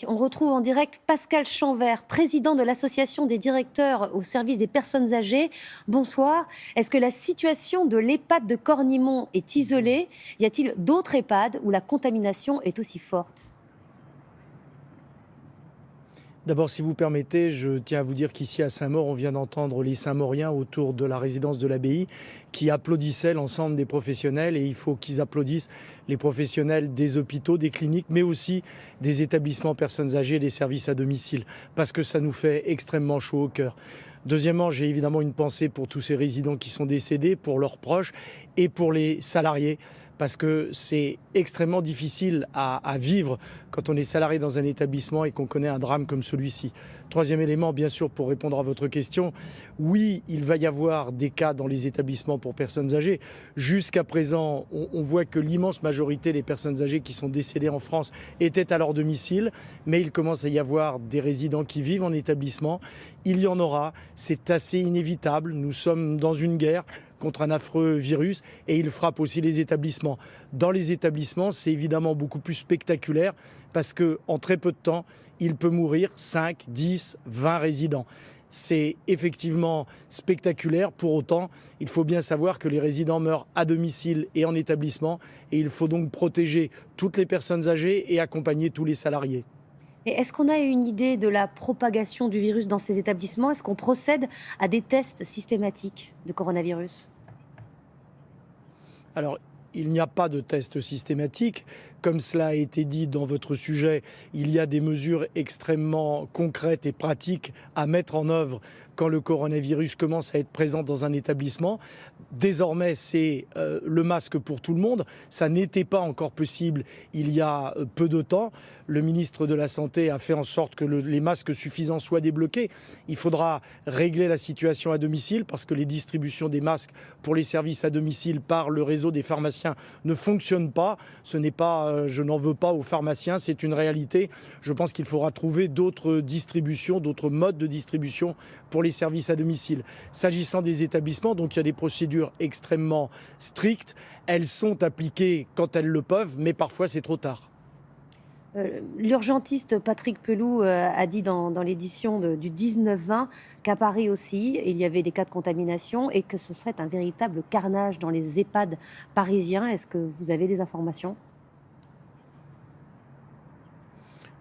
On retrouve en direct Pascal Chanvert, président de l'association des directeurs au service des personnes âgées. Bonsoir. Est-ce que la situation de l'EHPAD de Cornimont est isolée? Y a-t-il d'autres EHPAD où la contamination est aussi forte? D'abord, si vous permettez, je tiens à vous dire qu'ici à Saint-Maur, on vient d'entendre les Saint-Mauriens autour de la résidence de l'abbaye qui applaudissaient l'ensemble des professionnels, et il faut qu'ils applaudissent les professionnels des hôpitaux, des cliniques, mais aussi des établissements personnes âgées et des services à domicile, parce que ça nous fait extrêmement chaud au cœur. Deuxièmement, j'ai évidemment une pensée pour tous ces résidents qui sont décédés, pour leurs proches et pour les salariés, parce que c'est extrêmement difficile à vivre quand on est salarié dans un établissement et qu'on connaît un drame comme celui-ci. Troisième élément, bien sûr, pour répondre à votre question, oui, il va y avoir des cas dans les établissements pour personnes âgées. Jusqu'à présent, on voit que l'immense majorité des personnes âgées qui sont décédées en France étaient à leur domicile, mais il commence à y avoir des résidents qui vivent en établissement. Il y en aura, c'est assez inévitable. Nous sommes dans une guerre contre un affreux virus et il frappe aussi les établissements. Dans les établissements, c'est évidemment beaucoup plus spectaculaire parce qu'en très peu de temps, il peut mourir 5, 10, 20 résidents. C'est effectivement spectaculaire. Pour autant, il faut bien savoir que les résidents meurent à domicile et en établissement et il faut donc protéger toutes les personnes âgées et accompagner tous les salariés. Et est-ce qu'on a une idée de la propagation du virus dans ces établissements? Est-ce qu'on procède à des tests systématiques de coronavirus? Alors, il n'y a pas de test systématique. Comme cela a été dit dans votre sujet, il y a des mesures extrêmement concrètes et pratiques à mettre en œuvre quand le coronavirus commence à être présent dans un établissement. Désormais, c'est le masque pour tout le monde. Ça n'était pas encore possible il y a peu de temps. Le ministre de la Santé a fait en sorte que les masques suffisants soient débloqués. Il faudra régler la situation à domicile parce que les distributions des masques pour les services à domicile par le réseau des pharmaciens ne fonctionnent pas. Ce n'est pas, je n'en veux pas aux pharmaciens, c'est une réalité. Je pense qu'il faudra trouver d'autres distributions, d'autres modes de distribution pour les services à domicile. S'agissant des établissements, donc il y a des procédures extrêmement strictes. Elles sont appliquées quand elles le peuvent, mais parfois c'est trop tard. L'urgentiste Patrick Pelloux a dit dans l'édition du 19-20 qu'à Paris aussi, il y avait des cas de contamination et que ce serait un véritable carnage dans les EHPAD parisiens. Est-ce que vous avez des informations?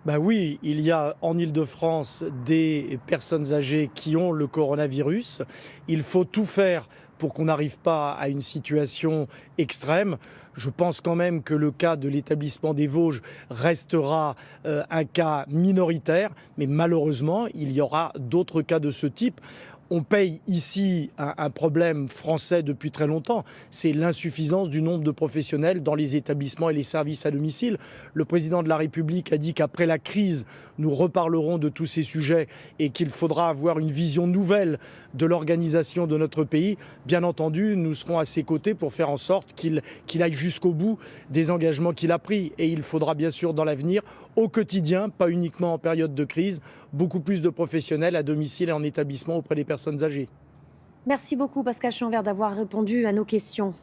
Ben oui, il y a en Île-de-France des personnes âgées qui ont le coronavirus. Il faut tout faire pour qu'on n'arrive pas à une situation extrême. Je pense quand même que le cas de l'établissement des Vosges restera un cas minoritaire, mais malheureusement, il y aura d'autres cas de ce type. On paye ici un problème français depuis très longtemps, c'est l'insuffisance du nombre de professionnels dans les établissements et les services à domicile. Le président de la République a dit qu'après la crise, nous reparlerons de tous ces sujets et qu'il faudra avoir une vision nouvelle de l'organisation de notre pays. Bien entendu, nous serons à ses côtés pour faire en sorte qu'il aille jusqu'au bout des engagements qu'il a pris. Et il faudra bien sûr dans l'avenir, au quotidien, pas uniquement en période de crise, beaucoup plus de professionnels à domicile et en établissement auprès des personnes âgées. Merci beaucoup Pascal Chanvert d'avoir répondu à nos questions.